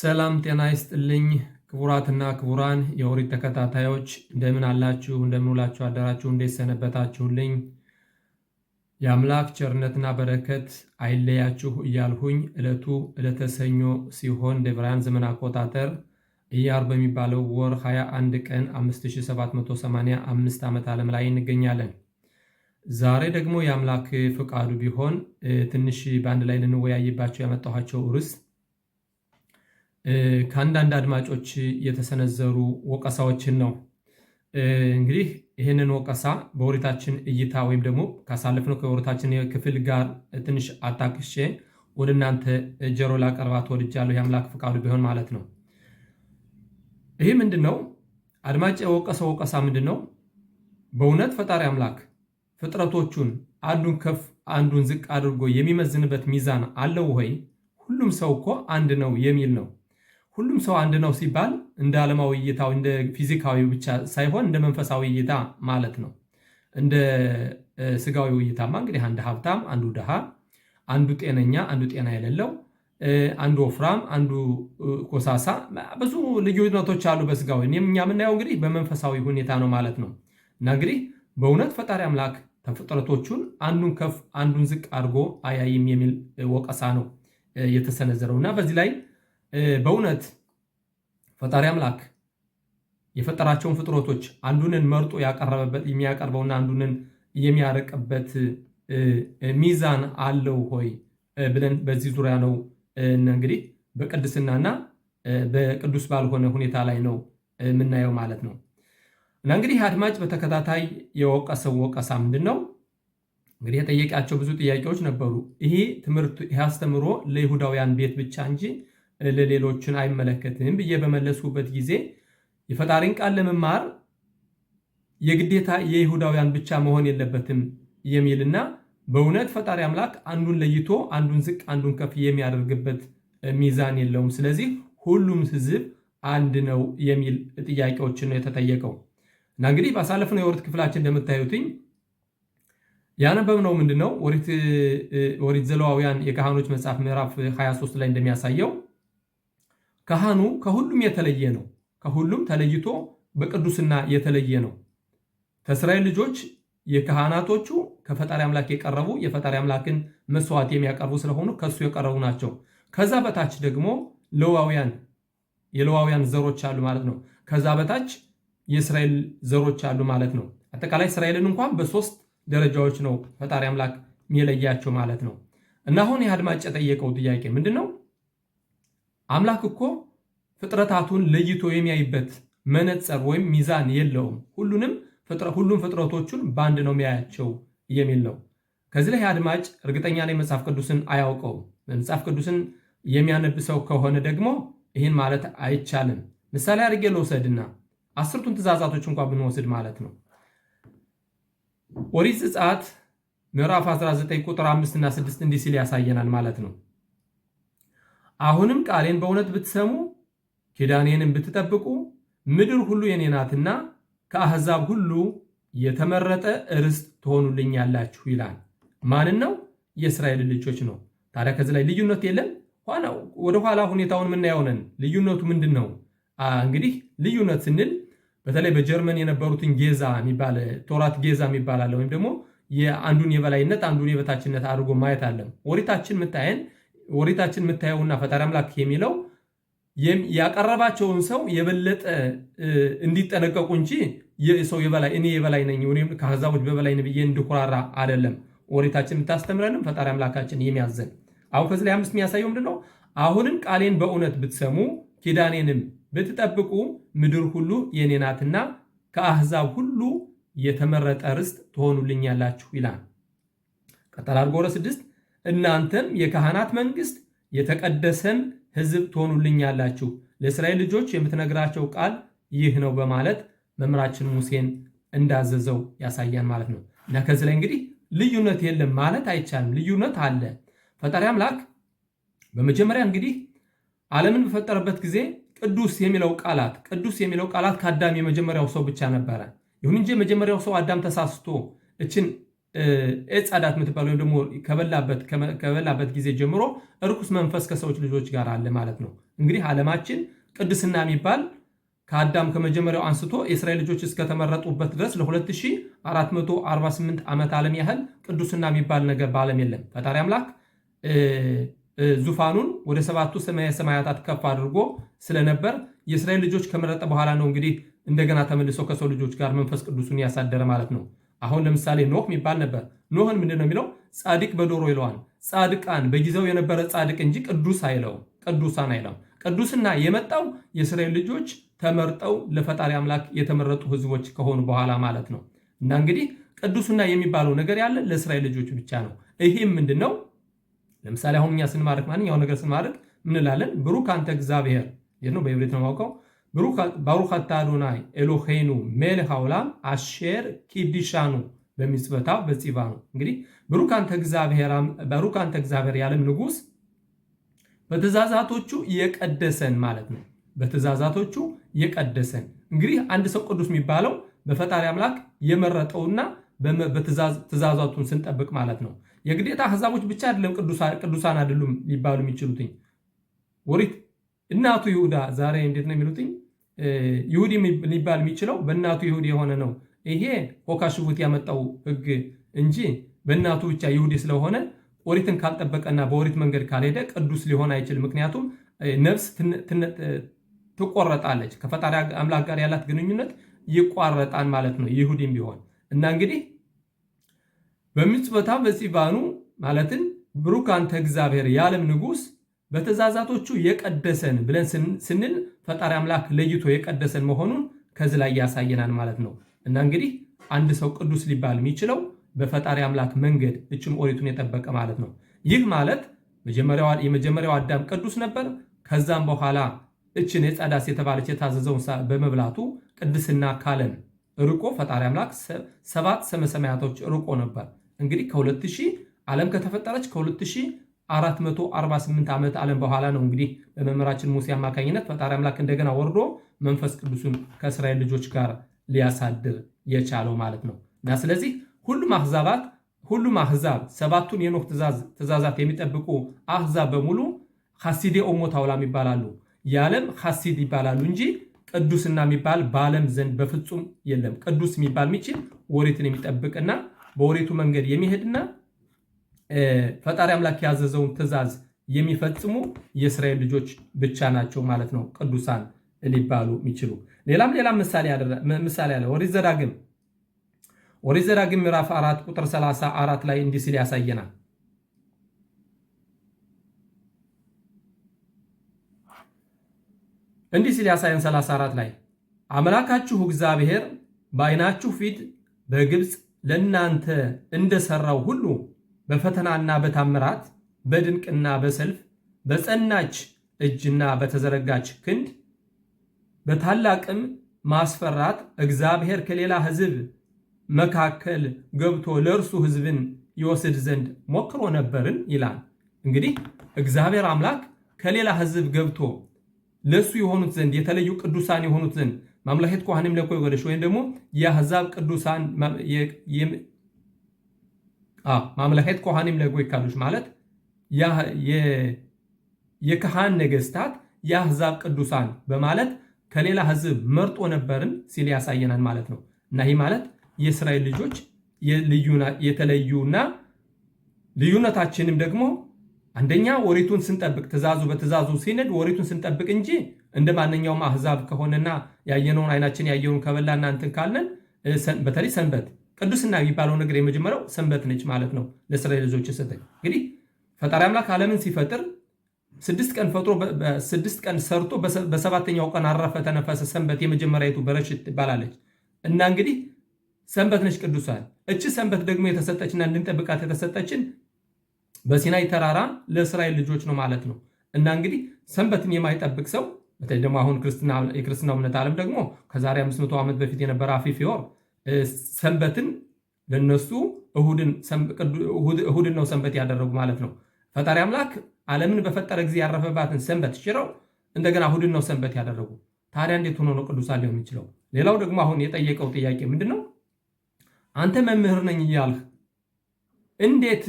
ሰላም ጤና ይስጥልኝ ክቡራትና ክቡራን የኦሪት ተከታታዮች እንደምን አላችሁ? እንደምን ውላችሁ አደራችሁ? እንዴት ሰነበታችሁልኝ? የአምላክ ቸርነትና በረከት አይለያችሁ እያልሁኝ ዕለተ ሰኞ ሲሆን እንደ ዕብራውያን ዘመን አቆጣጠር ኢያር በሚባለው ወር 21 ቀን 5785 ዓመት ዓለም ላይ እንገኛለን። ዛሬ ደግሞ የአምላክ ፍቃዱ ቢሆን ትንሽ በአንድ ላይ ልንወያይባቸው ያመጣኋቸው ርዕስ ከአንዳንድ አድማጮች የተሰነዘሩ ወቀሳዎችን ነው። እንግዲህ ይህንን ወቀሳ በኦሪታችን እይታ ወይም ደግሞ ካሳለፍነው ከኦሪታችን ክፍል ጋር ትንሽ አጣቅሼ ወደ እናንተ ጆሮ ላቀርባት ወድጃለሁ፣ የአምላክ ፍቃዱ ቢሆን ማለት ነው። ይህ ምንድን ነው? አድማጭ የወቀሰው ወቀሳ ምንድን ነው? በእውነት ፈጣሪ አምላክ ፍጥረቶቹን አንዱን ከፍ አንዱን ዝቅ አድርጎ የሚመዝንበት ሚዛን አለው ወይ? ሁሉም ሰው እኮ አንድ ነው የሚል ነው። ሁሉም ሰው አንድ ነው ሲባል እንደ ዓለማዊ እይታው እንደ ፊዚካዊ ብቻ ሳይሆን እንደ መንፈሳዊ እይታ ማለት ነው። እንደ ስጋዊ እይታማ እንግዲህ አንድ ሀብታም፣ አንዱ ድሃ፣ አንዱ ጤነኛ፣ አንዱ ጤና የሌለው፣ አንዱ ወፍራም፣ አንዱ ኮሳሳ፣ ብዙ ልዩነቶች አሉ በስጋዊ። እኛ የምናየው እንግዲህ በመንፈሳዊ ሁኔታ ነው ማለት ነው። እና እንግዲህ በእውነት ፈጣሪ አምላክ ተፍጥረቶቹን አንዱን ከፍ አንዱን ዝቅ አድርጎ አያይም የሚል ወቀሳ ነው የተሰነዘረው። እና በዚህ ላይ በእውነት ፈጣሪ አምላክ የፈጠራቸውን ፍጥረቶች አንዱንን መርጦ የሚያቀርበውና አንዱንን የሚያርቅበት ሚዛን አለው ሆይ ብለን በዚህ ዙሪያ ነው እንግዲህ በቅድስናና በቅዱስ ባልሆነ ሁኔታ ላይ ነው የምናየው ማለት ነው። እና እንግዲህ አድማጭ በተከታታይ የወቀሰው ወቀሳ ምንድን ነው? እንግዲህ የጠየቃቸው ብዙ ጥያቄዎች ነበሩ። ይሄ አስተምሮ ለይሁዳውያን ቤት ብቻ እንጂ ለሌሎችን አይመለከትም ብዬ በመለስኩበት ጊዜ የፈጣሪን ቃል ለመማር የግዴታ የይሁዳውያን ብቻ መሆን የለበትም የሚልና በእውነት ፈጣሪ አምላክ አንዱን ለይቶ አንዱን ዝቅ አንዱን ከፍ የሚያደርግበት ሚዛን የለውም። ስለዚህ ሁሉም ሕዝብ አንድ ነው የሚል ጥያቄዎችን ነው የተጠየቀው። እና እንግዲህ ባሳለፍነው የኦሪት ክፍላችን እንደምታዩትኝ ያነበብነው ምንድነው? ኦሪት ዘሌዋውያን የካህኖች መጽሐፍ ምዕራፍ 23 ላይ እንደሚያሳየው ካህኑ ከሁሉም የተለየ ነው። ከሁሉም ተለይቶ በቅዱስና የተለየ ነው። ከእስራኤል ልጆች የካህናቶቹ ከፈጣሪ አምላክ የቀረቡ የፈጣሪ አምላክን መስዋዕት የሚያቀርቡ ስለሆኑ ከሱ የቀረቡ ናቸው። ከዛ በታች ደግሞ የሌዋውያን ዘሮች አሉ ማለት ነው። ከዛ በታች የእስራኤል ዘሮች አሉ ማለት ነው። አጠቃላይ እስራኤልን እንኳን በሶስት ደረጃዎች ነው ፈጣሪ አምላክ የሚለያቸው ማለት ነው። እና አሁን የአድማጭ የጠየቀው ጥያቄ ምንድን ነው? አምላክ እኮ ፍጥረታቱን ለይቶ የሚያይበት መነጽር ወይም ሚዛን የለውም። ሁሉም ፍጥረቶቹን በአንድ ነው የሚያያቸው የሚል ነው። ከዚህ ላይ አድማጭ እርግጠኛ ነኝ መጽሐፍ ቅዱስን አያውቀውም። መጽሐፍ ቅዱስን የሚያነብ ሰው ከሆነ ደግሞ ይህን ማለት አይቻልም። ምሳሌ አድርጌ ልውሰድና 10ቱን ትእዛዛቶች እንኳን ብንወስድ ማለት ነው። ኦሪት ዘጸአት ምዕራፍ 19 ቁጥር 5 እና 6 እንዲህ ሲል ያሳየናል ማለት ነው። አሁንም ቃሌን በእውነት ብትሰሙ ኪዳኔንም ብትጠብቁ ምድር ሁሉ የኔ ናትና ከአሕዛብ ሁሉ የተመረጠ ርስት ትሆኑልኛላችሁ ይላል። ማንን ነው? የእስራኤል ልጆች ነው። ታዲያ ከዚህ ላይ ልዩነት የለም። ወደኋላ ሁኔታውን የምናየው ነን። ልዩነቱ ምንድን ነው? እንግዲህ ልዩነት ስንል በተለይ በጀርመን የነበሩትን ጌዛ የሚባል ቶራት ጌዛ የሚባል አለ። ወይም ደግሞ የአንዱን የበላይነት አንዱን የበታችነት አድርጎ ማየት አለ። ኦሪታችን የምታየውና ፈጣሪ አምላክ የሚለው ያቀረባቸውን ሰው የበለጠ እንዲጠነቀቁ እንጂ ሰው እኔ የበላይ ነኝ ወይም ከአሕዛቦች በበላይ ነኝ ብዬ እንድኩራራ አይደለም። ኦሪታችን የምታስተምረንም ፈጣሪ አምላካችን የሚያዘን። አሁን ከዚህ ላይ 5 የሚያሳየው ምንድነው? አሁንም ቃሌን በእውነት ብትሰሙ ኪዳኔንም ብትጠብቁ ምድር ሁሉ የኔ ናትና ከአሕዛብ ሁሉ የተመረጠ ርስት ትሆኑልኛላችሁ ይላል። ቀጠል አድርጎ ወደ 6 እናንተም የካህናት መንግስት የተቀደሰም ሕዝብ ትሆኑልኛላችሁ፣ ለእስራኤል ልጆች የምትነግራቸው ቃል ይህ ነው በማለት መምህራችን ሙሴን እንዳዘዘው ያሳያል ማለት ነው። እና ከዚህ ላይ እንግዲህ ልዩነት የለም ማለት አይቻልም። ልዩነት አለ። ፈጣሪ አምላክ በመጀመሪያ እንግዲህ ዓለምን በፈጠረበት ጊዜ ቅዱስ የሚለው ቃላት ከአዳም የመጀመሪያው ሰው ብቻ ነበረ። ይሁን እንጂ የመጀመሪያው ሰው አዳም ተሳስቶ እችን ዕፀ ኃጢአት የምትባል ወይም ደግሞ ከበላበት ጊዜ ጀምሮ እርኩስ መንፈስ ከሰዎች ልጆች ጋር አለ ማለት ነው። እንግዲህ ዓለማችን ቅድስና የሚባል ከአዳም ከመጀመሪያው አንስቶ የእስራኤል ልጆች እስከተመረጡበት ድረስ ለ2448 ዓመት ዓለም ያህል ቅዱስና የሚባል ነገር በዓለም የለም። ፈጣሪ አምላክ ዙፋኑን ወደ 7ቱ ሰማየ ሰማያታት ከፍ አድርጎ ስለነበር የእስራኤል ልጆች ከመረጠ በኋላ ነው እንግዲህ እንደገና ተመልሶ ከሰው ልጆች ጋር መንፈስ ቅዱሱን ያሳደረ ማለት ነው። አሁን ለምሳሌ ኖህ የሚባል ነበር። ኖህን ምንድን ነው የሚለው? ጻድቅ በዶሮ ይለዋል። ጻድቃን በጊዜው የነበረ ጻድቅ እንጂ ቅዱስ አይለውም፣ ቅዱሳን አይለውም። ቅዱስና የመጣው የእስራኤል ልጆች ተመርጠው ለፈጣሪ አምላክ የተመረጡ ህዝቦች ከሆኑ በኋላ ማለት ነው። እና እንግዲህ ቅዱስና የሚባለው ነገር ያለ ለእስራኤል ልጆች ብቻ ነው። ይህም ምንድን ነው? ለምሳሌ አሁን እኛ ስንማርክ ማንኛው ነገር ስንማርክ ምን እንላለን? ብሩክ አንተ እግዚአብሔር ነው፣ በዕብራይስጥ ነው የማውቀው። ባሩክ አታ አዶናይ ኤሎሄኑ ሜልክ አውላም አሼር ኪዲሻኑ በሚጽበታው በጽባኑ። እንግዲህ ብሩክ አንተ እግዚአብሔር የዓለም ንጉሥ በትእዛዛቶቹ የቀደሰን ማለት ነው። በትእዛዛቶቹ የቀደሰን እንግዲህ አንድ ሰው ቅዱስ የሚባለው በፈጣሪ አምላክ የመረጠውና በትእዛዛቱን ስንጠብቅ ማለት ነው። የግዴታ አሕዛቦች ብቻ አይደለም ቅዱሳን አይደሉም ሊባሉ የሚችሉትኝ። ኦሪት እናቱ ይሁዳ ዛሬ እንዴት ነው የሚሉትኝ? ይሁዲ ሊባል የሚችለው በእናቱ ይሁዲ የሆነ ነው። ይሄ ሆካሽቡት ያመጣው ሕግ እንጂ በእናቱ ብቻ ይሁዲ ስለሆነ ኦሪትን ካልጠበቀና በኦሪት መንገድ ካልሄደ ቅዱስ ሊሆን አይችልም። ምክንያቱም ነፍስ ትቆረጣለች፣ ከፈጣሪ አምላክ ጋር ያላት ግንኙነት ይቋረጣል ማለት ነው ይሁዲም ቢሆን እና እንግዲህ በሚጽበታ በጽባኑ ማለትን ብሩክ አንተ እግዚአብሔር የዓለም ንጉሥ በትእዛዛቶቹ የቀደሰን ብለን ስንል ፈጣሪ አምላክ ለይቶ የቀደሰን መሆኑን ከዚህ ላይ ያሳየናል ማለት ነው። እና እንግዲህ አንድ ሰው ቅዱስ ሊባል የሚችለው በፈጣሪ አምላክ መንገድ እችም ኦሪቱን የጠበቀ ማለት ነው። ይህ ማለት የመጀመሪያው አዳም ቅዱስ ነበር። ከዛም በኋላ እችን የጸዳስ የተባለች የታዘዘውን በመብላቱ ቅድስና ካለን ርቆ ፈጣሪ አምላክ 7 ሰማያቶች ርቆ ነበር። እንግዲህ ከ2000 ዓለም ከተፈጠረች ከ2448 ዓመት ዓለም በኋላ ነው እንግዲህ በመምህራችን ሙሴ አማካኝነት ፈጣሪ አምላክ እንደገና ወርዶ መንፈስ ቅዱሱን ከእስራኤል ልጆች ጋር ሊያሳድር የቻለው ማለት ነው። እና ስለዚህ ሁሉም አሕዛብ 7ቱን የኖህ ትእዛዛት የሚጠብቁ አሕዛብ በሙሉ ሐሲዴ ኦሞት አውላም ይባላሉ። የዓለም ሐሲድ ይባላሉ እንጂ ቅዱስና የሚባል በዓለም ዘንድ በፍጹም የለም። ቅዱስ የሚባል የሚችል ኦሪትን የሚጠብቅና በኦሪቱ መንገድ የሚሄድና ፈጣሪ አምላክ ያዘዘውን ትእዛዝ የሚፈጽሙ የእስራኤል ልጆች ብቻ ናቸው ማለት ነው ቅዱሳን ሊባሉ የሚችሉ። ሌላም ምሳሌ አለ። ኦሪት ዘዳግም ምዕራፍ 4 ቁጥር 34 ላይ እንዲህ ሲል ያሳየናል። እንዲህ ሲል ያሳየን 34 ላይ አምላካችሁ እግዚአብሔር በዓይናችሁ ፊት በግብፅ ለእናንተ እንደሰራው ሁሉ በፈተናና በታምራት በድንቅና በሰልፍ በጸናች እጅና በተዘረጋች ክንድ በታላቅም ማስፈራት እግዚአብሔር ከሌላ ሕዝብ መካከል ገብቶ ለእርሱ ሕዝብን ይወስድ ዘንድ ሞክሮ ነበርን ይላል። እንግዲህ እግዚአብሔር አምላክ ከሌላ ሕዝብ ገብቶ ለሱ የሆኑት ዘንድ የተለዩ ቅዱሳን የሆኑት ዘንድ ማምለከት ኮሃንም ለኮይ ወደሽ ወይም ደግሞ የአሕዛብ ቅዱሳን ማምለከት ኮሃንም ለኮይ ካሉሽ ማለት የካህን ነገስታት የአሕዛብ ቅዱሳን በማለት ከሌላ ሕዝብ መርጦ ነበርን ሲል ያሳየናል ማለት ነው። እና ይህ ማለት የእስራኤል ልጆች የተለዩና ልዩነታችንም ደግሞ አንደኛ ኦሪቱን ስንጠብቅ በትእዛዙ ሲነድ ኦሪቱን ስንጠብቅ እንጂ እንደ ማንኛውም አሕዛብ ከሆነና ያየነውን አይናችን ያየውን ከበላና እንትን ካልነን በተለይ ሰንበት ቅዱስና የሚባለው ነገር የመጀመሪያው ሰንበት ነች ማለት ነው ለእስራኤል ልጆች የሰጠኝ። እንግዲህ ፈጣሪ አምላክ ዓለምን ሲፈጥር 6 ቀን ፈጥሮ በ6 ቀን ሰርቶ በሰባተኛው ቀን አረፈ ተነፈሰ። ሰንበት የመጀመሪያይቱ በረሽት ትባላለች እና እንግዲህ ሰንበት ነች ቅዱሳን። እቺ ሰንበት ደግሞ የተሰጠችና እንድንጠብቃት የተሰጠችን በሲናይ ተራራ ለእስራኤል ልጆች ነው ማለት ነው። እና እንግዲህ ሰንበትን የማይጠብቅ ሰው በተለይ ደግሞ አሁን የክርስትናው እምነት ዓለም ደግሞ ከዛሬ 500 ዓመት በፊት የነበረ አፊፊዮር ሰንበትን ለነሱ እሁድን ነው ሰንበት ያደረጉ ማለት ነው። ፈጣሪ አምላክ ዓለምን በፈጠረ ጊዜ ያረፈባትን ሰንበት ሽረው እንደገና እሁድን ነው ሰንበት ያደረጉ። ታዲያ እንዴት ሆኖ ነው ቅዱሳን ሊሆን የሚችለው? ሌላው ደግሞ አሁን የጠየቀው ጥያቄ ምንድነው? አንተ መምህር ነኝ እያልህ እንዴት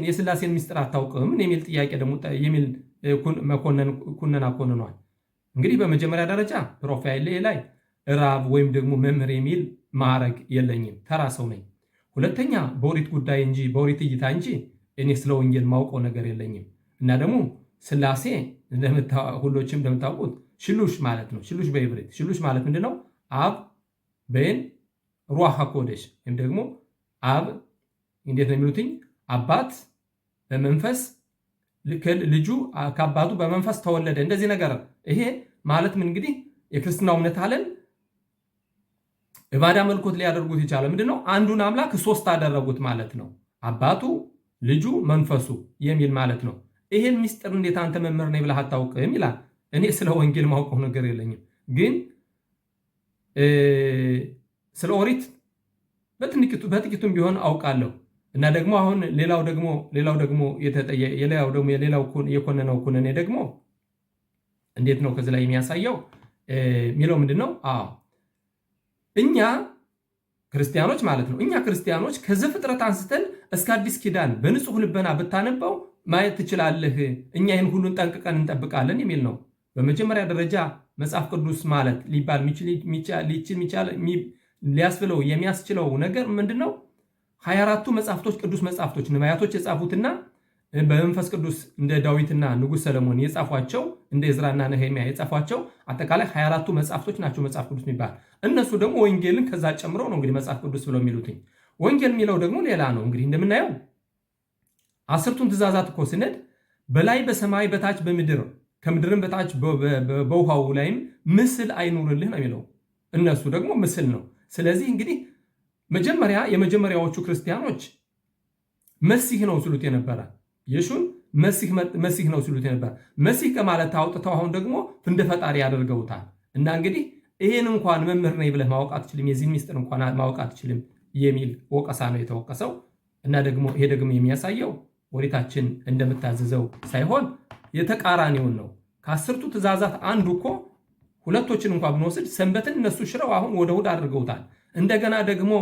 የስላሴን ምስጢር አታውቅም የሚል ጥያቄ ደግሞ የሚል ኩነና ኮንኗል። እንግዲህ በመጀመሪያ ደረጃ ፕሮፋይል ላይ ራብ ወይም ደግሞ መምህር የሚል ማዕረግ የለኝም፣ ተራ ሰው ነኝ። ሁለተኛ በኦሪት ጉዳይ እንጂ በኦሪት እይታ እንጂ እኔ ስለ ወንጌል ማውቀው ነገር የለኝም። እና ደግሞ ስላሴ ሁሎችም እንደምታውቁት ሽሉሽ ማለት ነው። ሽሉሽ በዕብራይስጥ ሽሉሽ ማለት ምንድነው? አብ በን ሩሃ ኮደሽ ወይም ደግሞ አብ እንዴት ነው የሚሉትኝ? አባት በመንፈስ ልጁ ከአባቱ በመንፈስ ተወለደ። እንደዚህ ነገር ይሄ ማለት ምን እንግዲህ የክርስትናው እምነት አለን እባዳ መልኮት ሊያደርጉት ይቻላል። ምንድነው? አንዱን አምላክ ሶስት አደረጉት ማለት ነው። አባቱ፣ ልጁ፣ መንፈሱ የሚል ማለት ነው። ይሄን ምስጢር እንዴት አንተ መምህር ነኝ ብለህ አታውቅም ይላል። እኔ ስለ ወንጌል ማውቀው ነገር የለኝም፣ ግን ስለ ኦሪት በጥቂቱም ቢሆን አውቃለሁ። እና ደግሞ አሁን ሌላው ደግሞ የኮነነው ኩነኔ ደግሞ እንዴት ነው ከዚህ ላይ የሚያሳየው የሚለው ምንድነው? እኛ ክርስቲያኖች ማለት ነው። እኛ ክርስቲያኖች ከዘፍጥረት አንስተን እስከ አዲስ ኪዳን በንጹህ ልበና ብታነበው ማየት ትችላለህ። እኛ ይህን ሁሉን ጠንቅቀን እንጠብቃለን የሚል ነው። በመጀመሪያ ደረጃ መጽሐፍ ቅዱስ ማለት ሊባል ሊያስብለው የሚያስችለው ነገር ምንድነው? 24ቱ መጽሐፍቶች ቅዱስ መጽሐፍቶች ነቢያቶች የጻፉትና በመንፈስ ቅዱስ እንደ ዳዊትና ንጉሥ ሰለሞን የጻፏቸው እንደ ዕዝራና ነህምያ የጻፏቸው አጠቃላይ 24ቱ መጽሐፍቶች ናቸው መጽሐፍ ቅዱስ የሚባል። እነሱ ደግሞ ወንጌልን ከዛ ጨምረው ነው እንግዲህ መጽሐፍ ቅዱስ ብለው የሚሉትኝ። ወንጌል የሚለው ደግሞ ሌላ ነው። እንግዲህ እንደምናየው 10ቱን ትእዛዛት እኮ ስነድ በላይ በሰማይ በታች በምድር ከምድርም በታች በውሃው ላይም ምስል አይኑርልህ ነው የሚለው። እነሱ ደግሞ ምስል ነው። ስለዚህ እንግዲህ የመጀመሪያዎቹ ክርስቲያኖች መሲህ ነው ሲሉት የነበረ ኢየሱስን መሲህ ነው ሲሉት የነበረ መሲህ ከማለት አውጥተው አሁን ደግሞ እንደ ፈጣሪ ያደርገውታል። እና እንግዲህ ይሄን እንኳን መምህር ነኝ ብለህ ማወቅ አትችልም፣ የዚህን ምስጢር እንኳን ማወቅ አትችልም የሚል ወቀሳ ነው የተወቀሰው። እና ደግሞ ይሄ ደግሞ የሚያሳየው ኦሪታችን እንደምታዘዘው ሳይሆን የተቃራኒውን ነው። ከ10ቱ ትእዛዛት አንዱ እኮ ሁለቶችን እንኳን ብንወስድ ሰንበትን እነሱ ሽረው አሁን ወደ እሑድ አድርገውታል። እንደገና ደግሞ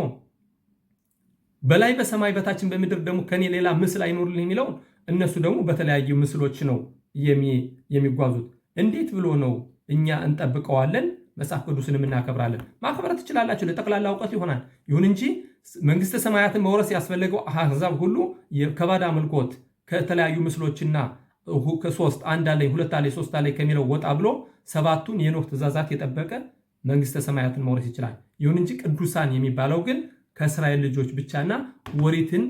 በላይ በሰማይ በታችን በምድር ደግሞ ከኔ ሌላ ምስል አይኖርልህ የሚለውን እነሱ ደግሞ በተለያዩ ምስሎች ነው የሚጓዙት። እንዴት ብሎ ነው እኛ እንጠብቀዋለን? መጽሐፍ ቅዱስንም እናከብራለን። ማክበር ትችላላችሁ፣ ለጠቅላላ እውቀት ይሆናል። ይሁን እንጂ መንግስተ ሰማያትን መውረስ ያስፈለገው አሕዛብ ሁሉ ከባዕድ አምልኮት ከተለያዩ ምስሎችና ከሶስት አንድ አለኝ ሁለት አለኝ ሶስት አለኝ ከሚለው ወጣ ብሎ 7ቱን የኖህ ትእዛዛት የጠበቀ መንግስተ ሰማያትን መውረስ ይችላል። ይሁን እንጂ ቅዱሳን የሚባለው ግን ከእስራኤል ልጆች ብቻና ኦሪትን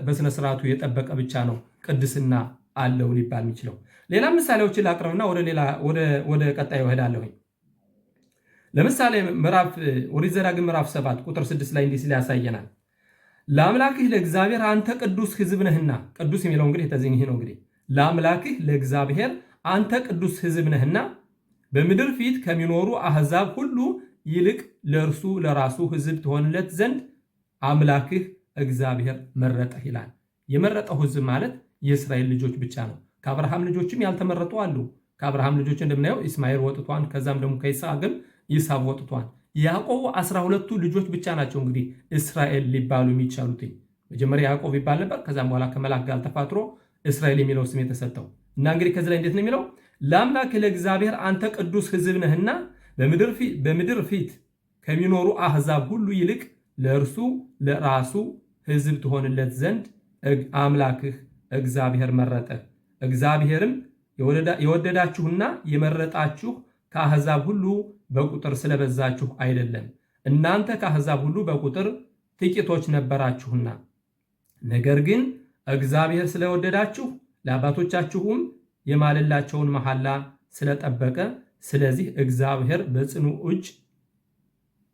በስነ ስርዓቱ የጠበቀ ብቻ ነው ቅድስና አለው ሊባል የሚችለው። ሌላ ምሳሌዎችን ላቅርብና ወደ ቀጣዩ እሄዳለሁኝ። ለምሳሌ ኦሪት ዘዳግም ምዕራፍ 7 ቁጥር 6 ላይ እንዲህ ሲል ያሳየናል። ለአምላክህ ለእግዚአብሔር አንተ ቅዱስ ሕዝብ ነህና። ቅዱስ የሚለው እንግዲህ ተዚህ ነው። እንግዲህ ለአምላክህ ለእግዚአብሔር አንተ ቅዱስ ሕዝብ ነህና በምድር ፊት ከሚኖሩ አሕዛብ ሁሉ ይልቅ ለእርሱ ለራሱ ሕዝብ ትሆንለት ዘንድ አምላክህ እግዚአብሔር መረጠህ ይላል። የመረጠው ሕዝብ ማለት የእስራኤል ልጆች ብቻ ነው። ከአብርሃም ልጆችም ያልተመረጡ አሉ። ከአብርሃም ልጆች እንደምናየው ኢስማኤል ወጥቷን፣ ከዛም ደግሞ ከይስሐቅም ይሳብ ወጥቷን። ያዕቆብ 12ቱ ልጆች ብቻ ናቸው እንግዲህ እስራኤል ሊባሉ የሚቻሉት። መጀመሪያ ያዕቆብ ይባል ነበር። ከዛም በኋላ ከመላክ ጋር ተፋጥሮ እስራኤል የሚለው ስም የተሰጠው እና እንግዲህ ከዚህ ላይ እንዴት ነው የሚለው? ለአምላክ ለእግዚአብሔር አንተ ቅዱስ ሕዝብ ነህና በምድር ፊት ከሚኖሩ አሕዛብ ሁሉ ይልቅ ለእርሱ ለራሱ ሕዝብ ትሆንለት ዘንድ አምላክህ እግዚአብሔር መረጠህ። እግዚአብሔርም የወደዳችሁና የመረጣችሁ ከአሕዛብ ሁሉ በቁጥር ስለበዛችሁ አይደለም፣ እናንተ ከአሕዛብ ሁሉ በቁጥር ጥቂቶች ነበራችሁና፣ ነገር ግን እግዚአብሔር ስለወደዳችሁ ለአባቶቻችሁም የማለላቸውን መሐላ ስለጠበቀ፣ ስለዚህ እግዚአብሔር በጽኑ እጅ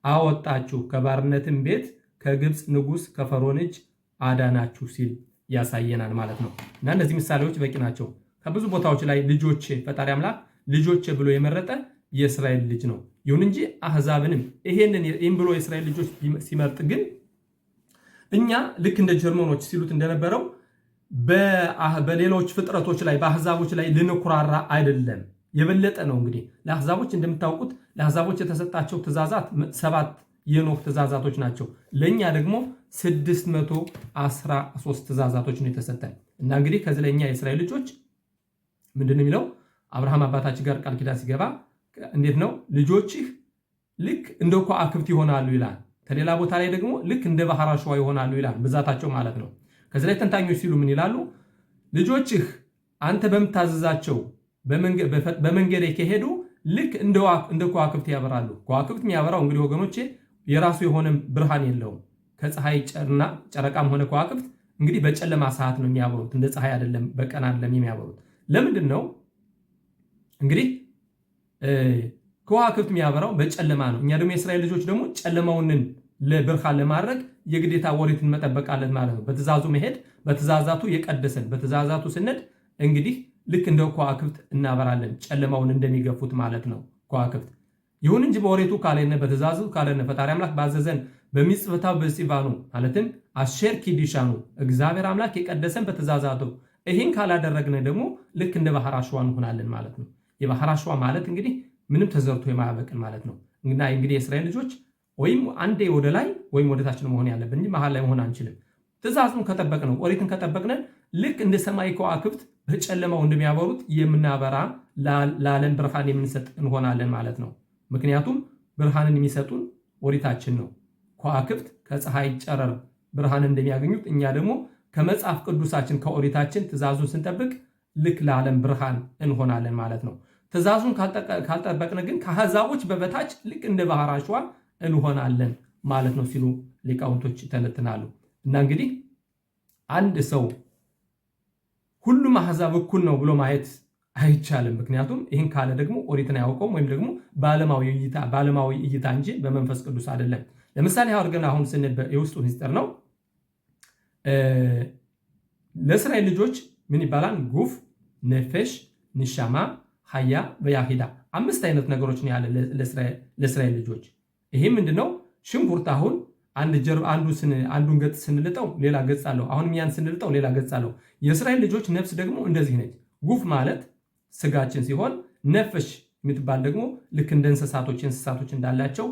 አወጣችሁ፣ ከባርነትም ቤት ከግብፅ ንጉሥ ከፈርዖን እጅ አዳናችሁ ሲል ያሳየናል ማለት ነው። እና እነዚህ ምሳሌዎች በቂ ናቸው። ከብዙ ቦታዎች ላይ ልጆቼ ፈጣሪ አምላክ ልጆቼ ብሎ የመረጠ የእስራኤል ልጅ ነው። ይሁን እንጂ አሕዛብንም ይህን ብሎ የእስራኤል ልጆች ሲመርጥ ግን እኛ ልክ እንደ ጀርመኖች ሲሉት እንደነበረው በሌሎች ፍጥረቶች ላይ በአሕዛቦች ላይ ልንኩራራ አይደለም፣ የበለጠ ነው። እንግዲህ ለአሕዛቦች እንደምታውቁት ለአሕዛቦች የተሰጣቸው ትእዛዛት 7 የኖህ ትእዛዛቶች ናቸው። ለእኛ ደግሞ 613 ትእዛዛቶች ነው የተሰጠን እና እንግዲህ ከዚህ ለእኛ የእስራኤል ልጆች ምንድን የሚለው አብርሃም አባታችን ጋር ቃል ኪዳን ሲገባ እንዴት ነው ልጆችህ ልክ እንደ ከዋክብት ይሆናሉ ይላል። ከሌላ ቦታ ላይ ደግሞ ልክ እንደ ባህር አሸዋ ይሆናሉ ይላል፣ ብዛታቸው ማለት ነው። ከዚህ ላይ ተንታኞች ሲሉ ምን ይላሉ? ልጆችህ አንተ በምታዘዛቸው በመንገድ ከሄዱ ልክ እንደ ከዋክብት ያበራሉ። ከዋክብት የሚያበራው እንግዲህ ወገኖቼ የራሱ የሆነ ብርሃን የለውም። ከፀሐይ ጨረቃም ሆነ ከዋክብት እንግዲህ በጨለማ ሰዓት ነው የሚያበሩት፣ እንደ ፀሐይ አይደለም፣ በቀን አይደለም የሚያበሩት። ለምንድን ነው እንግዲህ ከዋክብት የሚያበራው? በጨለማ ነው። እኛ ደግሞ የእስራኤል ልጆች ደግሞ ጨለማውንን ለብርሃን ለማድረግ የግዴታ ኦሪትን መጠበቃለን ማለት ነው። በትእዛዙ መሄድ፣ በትእዛዛቱ የቀደሰን በትእዛዛቱ ስነድ እንግዲህ ልክ እንደ ከዋክብት እናበራለን፣ ጨለማውን እንደሚገፉት ማለት ነው ከዋክብት። ይሁን እንጂ በኦሪቱ ካለነ በትእዛዙ ካለነ ፈጣሪ አምላክ ባዘዘን በሚጽፈታው በጽባኑ ማለትም አሸር ኪዲሻኑ እግዚአብሔር አምላክ የቀደሰን በትእዛዛቱ ይህን ካላደረግን ደግሞ ልክ እንደ ባህር አሸዋ እንሆናለን ማለት ነው። የባህር አሸዋ ማለት እንግዲህ ምንም ተዘርቶ የማያበቅል ማለት ነው። እና እንግዲህ የእስራኤል ልጆች ወይም አንዴ ወደ ላይ ወይም ወደ ታች መሆን ያለብን እንጂ መሃል ላይ መሆን አንችልም። ትእዛዙን ከጠበቅነው ኦሪትን ከጠበቅነን ልክ እንደ ሰማይ ከዋክብት በጨለማው እንደሚያበሩት የምናበራ ለዓለም ብርሃን የምንሰጥ እንሆናለን ማለት ነው። ምክንያቱም ብርሃንን የሚሰጡን ኦሪታችን ነው። ከዋክብት ከፀሐይ ጨረር ብርሃን እንደሚያገኙት እኛ ደግሞ ከመጽሐፍ ቅዱሳችን ከኦሪታችን ትእዛዙን ስንጠብቅ ልክ ለዓለም ብርሃን እንሆናለን ማለት ነው። ትእዛዙን ካልጠበቅን ግን ከአሕዛቦች በበታች ልክ እንደ ባህር አሸዋ እንሆናለን ማለት ነው ሲሉ ሊቃውንቶች ይተነትናሉ። እና እንግዲህ አንድ ሰው ሁሉም አሕዛብ እኩል ነው ብሎ ማየት አይቻልም። ምክንያቱም ይህን ካለ ደግሞ ኦሪትን አያውቀውም ወይም ደግሞ በዓለማዊ እይታ እንጂ በመንፈስ ቅዱስ አይደለም። ለምሳሌ አድርገን አሁን ስንል የውስጡ ሚስጥር ነው። ለእስራኤል ልጆች ምን ይባላል? ጉፍ፣ ነፌሽ፣ ንሻማ፣ ሀያ በያሂዳ 5 አይነት ነገሮች ነው ያለ ለእስራኤል ልጆች። ይሄ ምንድነው? ሽንኩርት አሁን አንዱን ገጽ ስንልጠው ሌላ ገጽ አለው። አሁንም ያን ስንልጠው ሌላ ገጽ አለው። የእስራኤል ልጆች ነፍስ ደግሞ እንደዚህ ነች። ጉፍ ማለት ስጋችን ሲሆን ነፍሽ የምትባል ደግሞ ልክ እንደ እንስሳቶች እንዳላቸው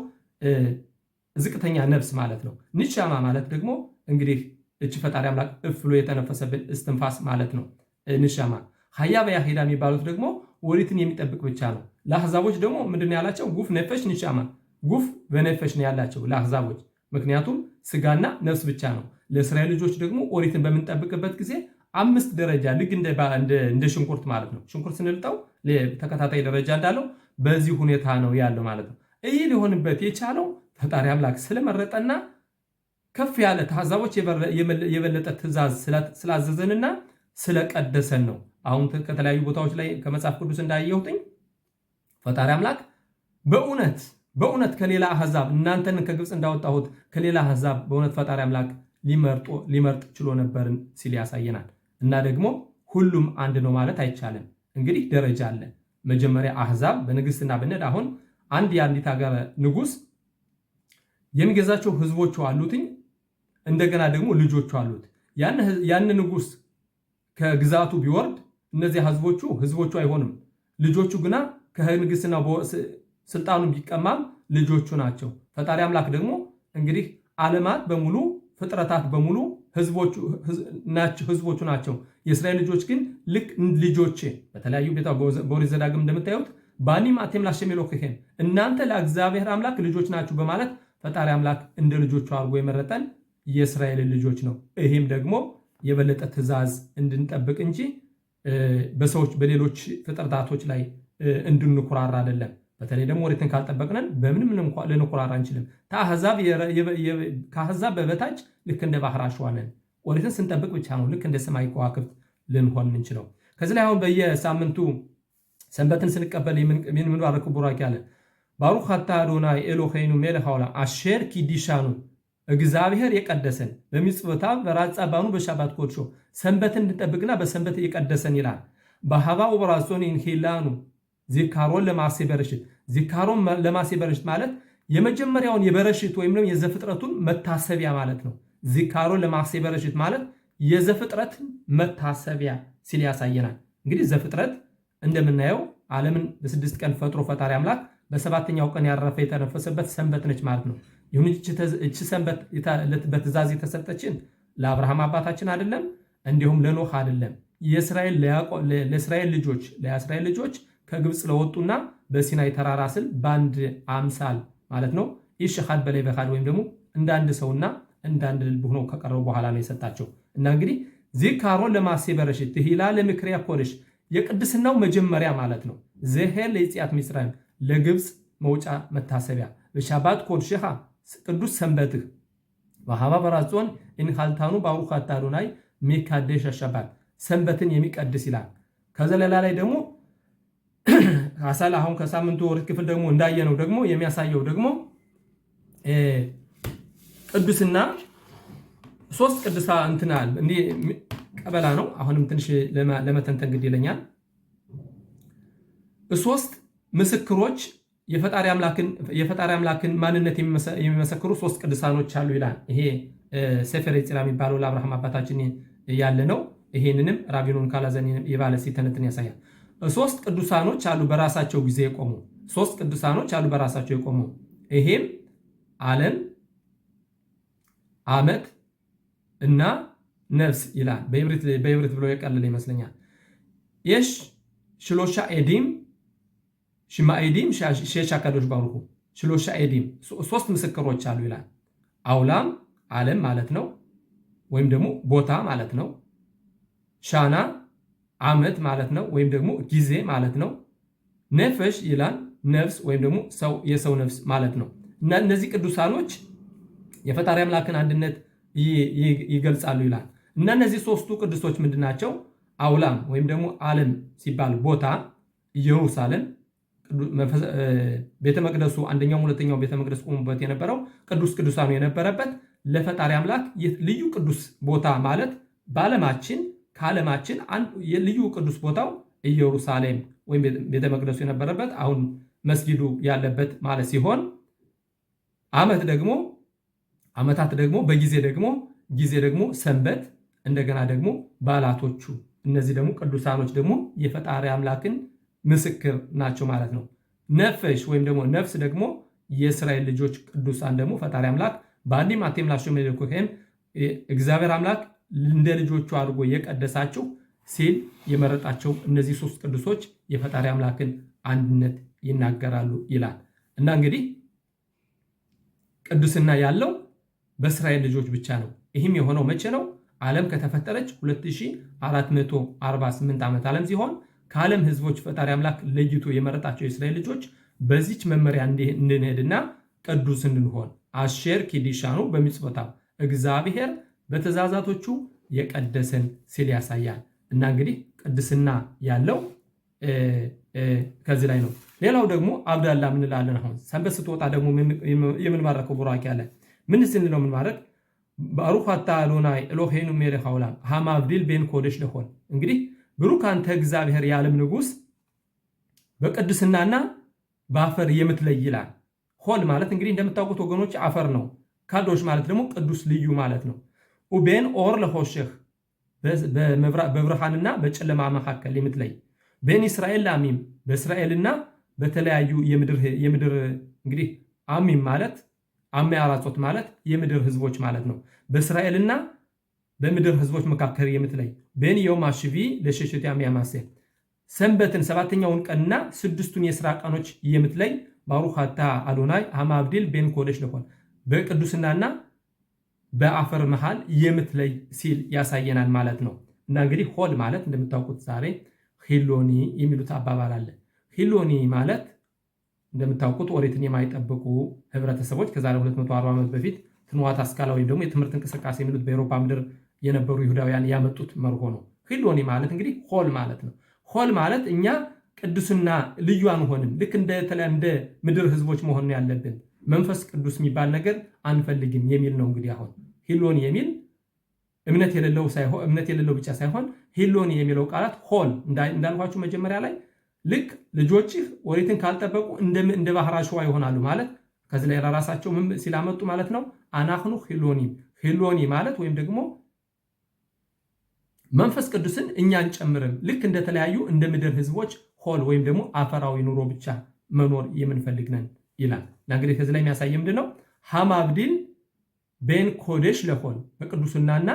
ዝቅተኛ ነፍስ ማለት ነው። ንሻማ ማለት ደግሞ እንግዲህ እቺ ፈጣሪ አምላክ እፍ ብሎ የተነፈሰብን እስትንፋስ ማለት ነው ንሻማ። ሀያ በያሂዳ የሚባሉት ደግሞ ኦሪትን የሚጠብቅ ብቻ ነው። ለአሕዛቦች ደግሞ ምንድን ያላቸው? ጉፍ፣ ነፈሽ፣ ንሻማ። ጉፍ በነፈሽ ነው ያላቸው ለአሕዛቦች፣ ምክንያቱም ስጋና ነፍስ ብቻ ነው። ለእስራኤል ልጆች ደግሞ ኦሪትን በምንጠብቅበት ጊዜ 5 ደረጃ ልክ እንደ ሽንኩርት ማለት ነው። ሽንኩርት ስንልጠው ተከታታይ ደረጃ እንዳለው በዚህ ሁኔታ ነው ያለው ማለት ነው። ይህ ሊሆንበት የቻለው ፈጣሪ አምላክ ስለመረጠና ከፍ ያለ ከአሕዛቦች የበለጠ ትእዛዝ ስላዘዘንና ስለቀደሰን ነው። አሁን ከተለያዩ ቦታዎች ላይ ከመጽሐፍ ቅዱስ እንዳየሁትኝ ፈጣሪ አምላክ በእውነት ከሌላ አሕዛብ እናንተን ከግብፅ እንዳወጣሁት ከሌላ አሕዛብ በእውነት ፈጣሪ አምላክ ሊመርጥ ችሎ ነበርን ሲል ያሳየናል። እና ደግሞ ሁሉም አንድ ነው ማለት አይቻልም። እንግዲህ ደረጃ አለ። መጀመሪያ አሕዛብ በንግስትና ብንሄድ አሁን የአንዲት ሀገር ንጉስ የሚገዛቸው ህዝቦቹ አሉትኝ፣ እንደገና ደግሞ ልጆቹ አሉት። ያን ንጉስ ከግዛቱ ቢወርድ እነዚህ ህዝቦቹ አይሆንም። ልጆቹ ግና ከንግስና ስልጣኑ ቢቀማም ልጆቹ ናቸው። ፈጣሪ አምላክ ደግሞ እንግዲህ ዓለማት በሙሉ ፍጥረታት በሙሉ ህዝቦቹ ናቸው። የእስራኤል ልጆች ግን ልክ ልጆቼ በተለያዩ ቤታ በኦሪት ዘዳግም እንደምታዩት ባኒም አቴም ላሸም ኤሎክሄም እናንተ ለእግዚአብሔር አምላክ ልጆች ናችሁ በማለት ፈጣሪ አምላክ እንደ ልጆቹ አድርጎ የመረጠን የእስራኤል ልጆች ነው። ይህም ደግሞ የበለጠ ትእዛዝ እንድንጠብቅ እንጂ በሰዎች በሌሎች ፍጥረታቶች ላይ እንድንኩራራ አይደለም። በተለይ ደግሞ ኦሪትን ካልጠበቅነን በምንም ልንኩራራ አንችልም። ከአሕዛብ በበታች ልክ እንደ ባህር አሸዋ ነን። ኦሪትን ስንጠብቅ ብቻ ነው ልክ እንደ ሰማይ ከዋክብት ልንሆን የምንችለው። ከዚህ ላይ አሁን በየሳምንቱ ሰንበትን ስንቀበል የምንባረከው ቡራኪ አለ። ባሩክ አታ አዶናይ ኤሎሄኑ ሜልክ ሐኦላም አሸር ኪዲሻኑ እግዚአብሔር የቀደሰን በሚጽወታ በራጻ ባኑ በሻባት ኮድሾ ሰንበትን እንድንጠብቅና በሰንበት የቀደሰን ይላል። በሃባ ወበራሶን ኢንሂላኑ ዚካሮን ለማሴ በረሽት ዚካሮን ለማሴ በረሽት ማለት የመጀመሪያውን የበረሽት ወይም ደግሞ የዘፍጥረቱን መታሰቢያ ማለት ነው። ዚካሮን ለማሴ በረሽት ማለት የዘፍጥረት መታሰቢያ ሲል ያሳየናል። እንግዲህ ዘፍጥረት እንደምናየው ዓለምን በ6 ቀን ፈጥሮ ፈጣሪ አምላክ በ7ኛው ቀን ያረፈ የተነፈሰበት ሰንበት ነች ማለት ነው። ይሁን እቺ ሰንበት በትእዛዝ የተሰጠችን ለአብርሃም አባታችን አይደለም፣ እንዲሁም ለኖህ አይደለም። ለእስራኤል ልጆች ከግብፅ ለወጡና በሲናይ ተራራ ስል በአንድ አምሳል ማለት ነው ኢሽኻድ በላይ በኻድ ወይም ደግሞ እንዳንድ ሰውና እንዳንድ ልብ ሆነው ከቀረቡ በኋላ ነው የሰጣቸው። እና እንግዲህ ዚካሮን ለማሴ በረሽት ትሂላ ለምክሪያ ኮልሽ የቅድስናው መጀመሪያ ማለት ነው። ዘሄር ለይጽያት ሚስራይም ለግብፅ መውጫ መታሰቢያ በሻባት ኮልሽኻ ቅዱስ ሰንበትህ ወሃባ በራጾን ኢንሃልታኑ ባሩኻት አዶናይ ሚካደሽ ሻባት ሰንበትን የሚቀድስ ይላል። ከዘለላ ላይ ደግሞ አሁን ከሳምንቱ ወር ክፍል ደግሞ እንዳየነው ደግሞ የሚያሳየው ደግሞ ቅዱስና ሶስት ቅዱሳ እንትናል እንዴ ቀበላ ነው። አሁንም ትንሽ ለመተንተን ግድ ይለኛል። ሶስት ምስክሮች የፈጣሪ አምላክን ማንነት የሚመሰክሩ ሶስት ቅዱሳኖች አሉ ይላል። ይሄ ሰፈር የጽራ የሚባለው ለአብርሃም አባታችን ያለ ነው። ይሄንንም ራቢኖን ካላዘን የባለ ሲተነትን ያሳያል። ሶስት ቅዱሳኖች አሉ በራሳቸው ጊዜ የቆሙ ይሄም ዓለም፣ ዓመት እና ነፍስ ይላል። በዕብሪት ብሎ የቀለለ ይመስለኛል። የሽ ሽሎሻ ኤዲም ሽማኤዲም ሼሻ ካዶሽ ባሩሁ ሽሎሻ ኤዲም ሶስት ምስክሮች አሉ ይላል። አውላም ዓለም ማለት ነው ወይም ደግሞ ቦታ ማለት ነው። ሻና ዓመት ማለት ነው ወይም ደግሞ ጊዜ ማለት ነው። ነፍሽ ይላል ነፍስ ወይም ደግሞ የሰው ነፍስ ማለት ነው። እና እነዚህ ቅዱሳኖች የፈጣሪ አምላክን አንድነት ይገልጻሉ ይላል። እና እነዚህ ሶስቱ ቅዱሶች ምንድናቸው? አውላም ወይም ደግሞ ዓለም ሲባል ቦታ ኢየሩሳሌም ቤተ መቅደሱ አንደኛው ሁለተኛው ቤተ መቅደስ ቆሙበት የነበረው ቅዱስ ቅዱሳኑ የነበረበት ለፈጣሪ አምላክ ልዩ ቅዱስ ቦታ ማለት በዓለማችን ከዓለማችን ልዩ ቅዱስ ቦታው ኢየሩሳሌም ወይም ቤተ መቅደሱ የነበረበት አሁን መስጊዱ ያለበት ማለት ሲሆን ዓመታት ደግሞ በጊዜ ደግሞ ሰንበት እንደገና ደግሞ በዓላቶቹ እነዚህ ደግሞ ቅዱሳኖች ደግሞ የፈጣሪ አምላክን ምስክር ናቸው ማለት ነው። ነፍሽ ወይም ደግሞ ነፍስ ደግሞ የእስራኤል ልጆች ቅዱሳን ደግሞ ፈጣሪ አምላክ በአንዲም አቴምላቸው መልኮሄን እግዚአብሔር አምላክ እንደ ልጆቹ አድርጎ የቀደሳቸው ሲል የመረጣቸው እነዚህ ሶስት ቅዱሶች የፈጣሪ አምላክን አንድነት ይናገራሉ ይላል። እና እንግዲህ ቅዱስና ያለው በእስራኤል ልጆች ብቻ ነው። ይህም የሆነው መቼ ነው? ዓለም ከተፈጠረች 2448 ዓመት ዓለም ሲሆን ከዓለም ህዝቦች ፈጣሪ አምላክ ለይቶ የመረጣቸው የእስራኤል ልጆች በዚች መመሪያ እንድንሄድና ቅዱስ እንድንሆን አሼር ኪዲሻኑ በሚጽወታው እግዚአብሔር በትእዛዛቶቹ የቀደሰን ሲል ያሳያል። እና እንግዲህ ቅድስና ያለው ከዚህ ላይ ነው። ሌላው ደግሞ አብዳላ ምንላለን። አሁን ሰንበት ስትወጣ ደግሞ የምንባረከው ቡራኪ አለ። ምን ስንለው ምንባረክ ባሩክ አታ አዶናይ ኤሎሄኑ ሜሌክ አውላም ሃማብዲል ቤን ኮደሽ ለሆን እንግዲህ ብሩክ አንተ እግዚአብሔር የዓለም ንጉሥ በቅድስናና በአፈር የምትለይ ይላል። ሆል ማለት እንግዲህ እንደምታውቁት ወገኖች አፈር ነው። ካዶሽ ማለት ደግሞ ቅዱስ ልዩ ማለት ነው። ኡቤን ኦር ለሆሸህ በብርሃንና በጨለማ መካከል የምትለይ ቤን እስራኤል ላሚም በእስራኤልና በተለያዩ የምድር እንግዲህ አሚም ማለት አሚያራጾት ማለት የምድር ህዝቦች ማለት ነው። በእስራኤልና በምድር ህዝቦች መካከል የምትለይ ቤን ዮም አሽቪ ለሸሸት ያሚያማሴ ሰንበትን ሰባተኛውን ቀንና ስድስቱን የሥራ ቀኖች የምትለይ ባሩክ አታ አዶናይ ሃማብዲል ቤን ኮደሽ ለሆን በቅዱስናና በአፈር መሃል የምትለይ ሲል ያሳየናል ማለት ነው። እና እንግዲህ ሆል ማለት እንደምታውቁት ዛሬ ሂሎኒ የሚሉት አባባል አለ። ሂሎኒ ማለት እንደምታውቁት ኦሪትን የማይጠብቁ ህብረተሰቦች ከዛሬ 240 ዓመት በፊት ትንዋት አስካላ ወይም ደግሞ የትምህርት እንቅስቃሴ የሚሉት በአውሮፓ ምድር የነበሩ ይሁዳውያን ያመጡት መርሆ ነው። ሂሎኒ ማለት እንግዲህ ሆል ማለት ነው። ሆል ማለት እኛ ቅዱስና ልዩ አንሆንም። ልክ እንደ ምድር ህዝቦች መሆን ያለብን መንፈስ ቅዱስ የሚባል ነገር አንፈልግም የሚል ነው። እንግዲህ አሁን ሂሎኒ የሚል እምነት የሌለው ብቻ ሳይሆን ሂሎኒ የሚለው ቃላት ሆል እንዳልኳችሁ መጀመሪያ ላይ ልክ ልጆችህ ኦሪትን ካልጠበቁ እንደ ባህር አሸዋ ይሆናሉ ማለት ከዚህ ላይ ራሳቸው ምን ሲላመጡ ማለት ነው። አናኽኑ ሂሎኒ ማለት ወይም ደግሞ መንፈስ ቅዱስን እኛ አንጨምርም። ልክ እንደተለያዩ እንደ ምድር ህዝቦች ሆል ወይም ደግሞ አፈራዊ ኑሮ ብቻ መኖር የምንፈልግ ነን ይላል። እንግዲህ ከዚህ ላይ የሚያሳየ ምንድነው? ሐማብዲል ቤን ኮዴሽ ለሆን በቅዱስናና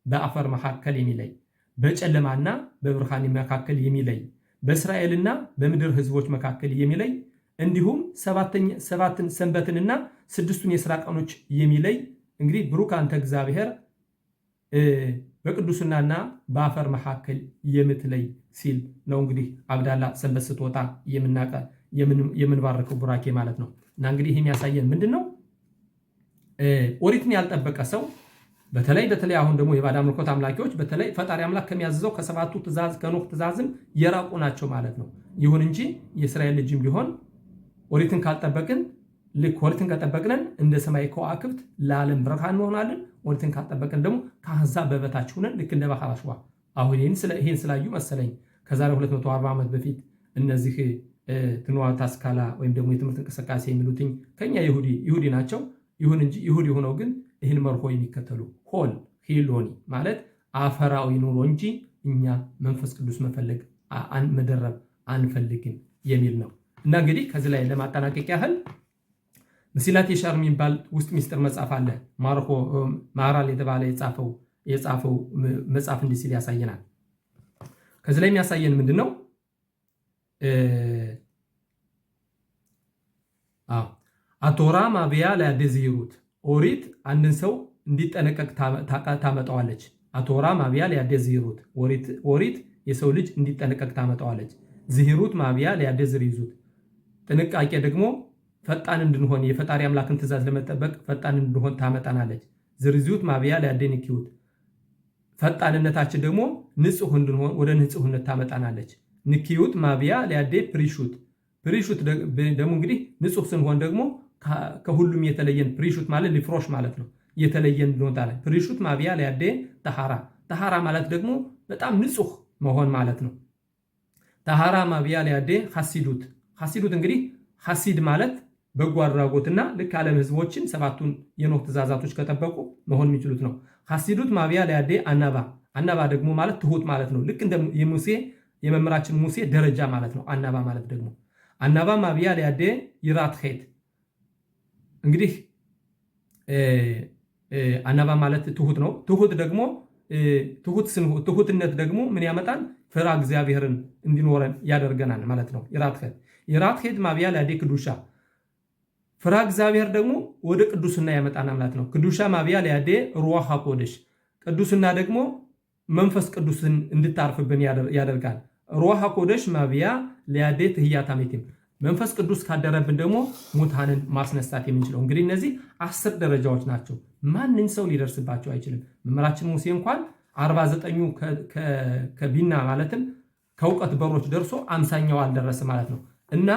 በአፈር መካከል የሚለይ በጨለማና በብርሃን መካከል የሚለይ በእስራኤልና በምድር ህዝቦች መካከል የሚለይ እንዲሁም ሰባትን ሰንበትንና ስድስቱን የሥራ ቀኖች የሚለይ እንግዲህ ብሩክ አንተ እግዚአብሔር በቅዱስናና በአፈር መካከል የምትለይ ሲል ነው። እንግዲህ አብዳላ ሰንበት ስትወጣ የምንባርከው ቡራኬ ማለት ነው። እና እንግዲህ የሚያሳየን ምንድነው? ኦሪትን ያልጠበቀ ሰው በተለይ አሁን ደግሞ የባዕድ አምልኮት አምላኪዎች በተለይ ፈጣሪ አምላክ ከሚያዘዘው ከሰባቱ ትእዛዝ ከኖህ ትእዛዝም የራቁ ናቸው ማለት ነው። ይሁን እንጂ የእስራኤል ልጅም ቢሆን ኦሪትን ካልጠበቅን ልክ ኦሪትን ከጠበቅን እንደ ሰማይ ከዋክብት ለዓለም ብርሃን እንሆናለን። ኦሪትን ካልጠበቅን ደግሞ ከአሕዛብ በበታች ሆነን ልክ እንደ ባህር አሸዋ። አሁን ይህን ስላዩ መሰለኝ ከዛሬ 240 ዓመት በፊት እነዚህ ትንዋት አስካላ ወይም ደግሞ የትምህርት እንቅስቃሴ የሚሉትኝ ከኛ ይሁዲ ናቸው። ይሁን እንጂ ይሁዲ ሆነው ግን ይህን መርሆ የሚከተሉ ሆል ሂሎኒ ማለት አፈራዊ ኑሮ እንጂ እኛ መንፈስ ቅዱስ መደረብ አንፈልግም የሚል ነው። እና እንግዲህ ከዚህ ላይ ለማጠናቀቅ ያህል መሲላት የሻር የሚባል ውስጥ ሚስጥር መጽሐፍ አለ። ማራል የተባለ የጻፈው መጽሐፍ እንዲህ ሲል ያሳየናል። ከዚህ ላይ የሚያሳየን ምንድን ነው? አቶራ ማብያ ሊያደዝይሩት ኦሪት አንድን ሰው እንዲጠነቀቅ ታመጣዋለች። አቶራ ማብያ ሊያደዝይሩት ኦሪት የሰው ልጅ እንዲጠነቀቅ ታመጣዋለች። ዝሂሩት ማብያ ሊያደዝር ይዙት ጥንቃቄ ደግሞ ፈጣን እንድንሆን የፈጣሪ አምላክን ትእዛዝ ለመጠበቅ ፈጣን እንድንሆን ታመጣናለች። ዝርዝዩት ማብያ ሊያደንኪዩት ፈጣንነታችን ደግሞ ንጹህ እንድንሆን ወደ ንጹህነት ታመጣናለች። ንኪዩት ማብያ ሊያደ ፕሪሹት ደግሞ እንግዲህ ንጹህ ስንሆን ደግሞ ከሁሉም የተለየን ፕሪሹት ማለት ሊፍሮሽ ማለት ነው። የተለየን እንድንሆን ታለ ፕሪሹት ማብያ ሊያደ ተሃራ ማለት ደግሞ በጣም ንጹህ መሆን ማለት ነው። ተሃራ ማብያ ሊያደ ሐሲዱት እንግዲህ ሐሲድ ማለት በጎ አድራጎትና ልክ ዓለም ህዝቦችን ሰባቱን የኖህ ትእዛዛቶች ከጠበቁ መሆን የሚችሉት ነው። ሐሲዱት ማብያ ሊያደ አናባ ደግሞ ማለት ትሁት ማለት ነው። ልክ እንደ የመምህራችን ሙሴ ደረጃ ማለት ነው። አናባ ማለት ደግሞ አናባ ማብያ ሊያደ ይራት ሄት እንግዲህ አናባ ማለት ትሁት ነው። ትሁትነት ደግሞ ምን ያመጣል? ፍራ እግዚአብሔርን እንዲኖረን ያደርገናል ማለት ነው። ይራት ሄት ማብያ ሊያደ ቅዱሻ ፍራ እግዚአብሔር ደግሞ ወደ ቅዱስና ያመጣናል ማለት ነው። ቅዱሻ ማብያ ሊያደ ሩዋሃ ቆደሽ ቅዱስና ደግሞ መንፈስ ቅዱስን እንድታርፍብን ያደርጋል። ሩዋሃ ቆደሽ ማብያ ሊያደ ትህያት አሜቲም መንፈስ ቅዱስ ካደረብን ደግሞ ሙታንን ማስነሳት የምንችለው እንግዲህ እነዚህ 10 ደረጃዎች ናቸው። ማንም ሰው ሊደርስባቸው አይችልም። መምህራችን ሙሴ እንኳን 49ኙ ከቢና ማለትም ከእውቀት በሮች ደርሶ 50ኛው አልደረሰ ማለት ነው። እና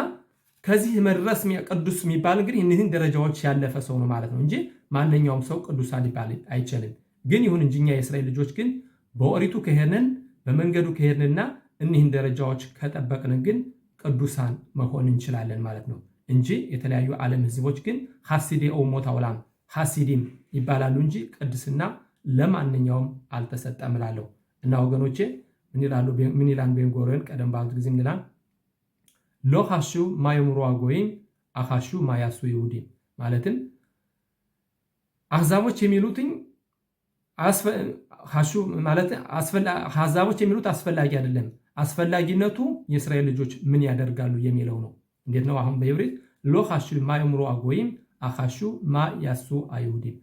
ከዚህ መድረስ ቅዱስ የሚባል እንግዲህ እነዚህን ደረጃዎች ያለፈ ሰው ነው ማለት ነው እንጂ ማንኛውም ሰው ቅዱሳን ሊባል አይችልም። ግን ይሁን እንጂ እኛ የእስራኤል ልጆች ግን በኦሪቱ ከሄድን በመንገዱ ከሄድንና እኒህን ደረጃዎች ከጠበቅን ግን ቅዱሳን መሆን እንችላለን ማለት ነው እንጂ የተለያዩ ዓለም ህዝቦች ግን ሐሲዴ ኦሞት አውላም ሐሲዲም ይባላሉ እንጂ ቅድስና ለማንኛውም አልተሰጠም እላለሁ። እና ወገኖቼ ምን ይላል ቤንጎሮን ቀደም ባሉት ጊዜ ይላል ሎ ሐሹ ማየምሩ አጎይም አሐሹ ማያሱ ይሁዲም ማለትም አሕዛቦች የሚሉትኝ ሐሹ ማለት አሕዛቦች የሚሉት አስፈላጊ አይደለም። አስፈላጊነቱ የእስራኤል ልጆች ምን ያደርጋሉ የሚለው ነው። እንዴት ነው? አሁን በዕብራይስጥ ሎ ሐሹ ማየምሩ አጎይም አሐሹ ማያሱ አይሁዲም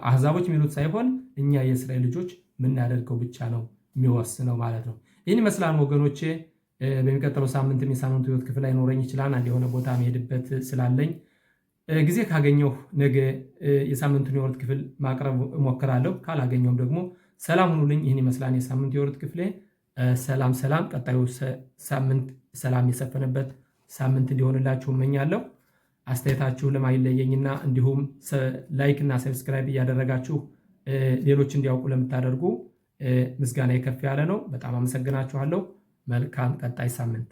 አሕዛቦች የሚሉት ሳይሆን እኛ የእስራኤል ልጆች ምናደርገው ብቻ ነው የሚወስነው ማለት ነው። ይህን ይመስላል ወገኖቼ። በሚቀጥለው ሳምንት የሳምንቱ ህይወት ክፍል አይኖረኝ ይችላል። አንድ የሆነ ቦታ መሄድበት ስላለኝ ጊዜ ካገኘሁ ነገ የሳምንቱን የወርት ክፍል ማቅረብ እሞክራለሁ። ካላገኘሁም ደግሞ ሰላም ሁኑልኝ። ይህን ይመስላል የሳምንቱ የወርት ክፍሌ። ሰላም። ቀጣዩ ሳምንት ሰላም የሰፈነበት ሳምንት እንዲሆንላችሁ እመኛለሁ። አስተያየታችሁ ለማይለየኝና እንዲሁም ላይክ እና ሰብስክራይብ እያደረጋችሁ ሌሎች እንዲያውቁ ለምታደርጉ ምስጋና ከፍ ያለ ነው። በጣም አመሰግናችኋለሁ። መልካም ቀጣይ ሳምንት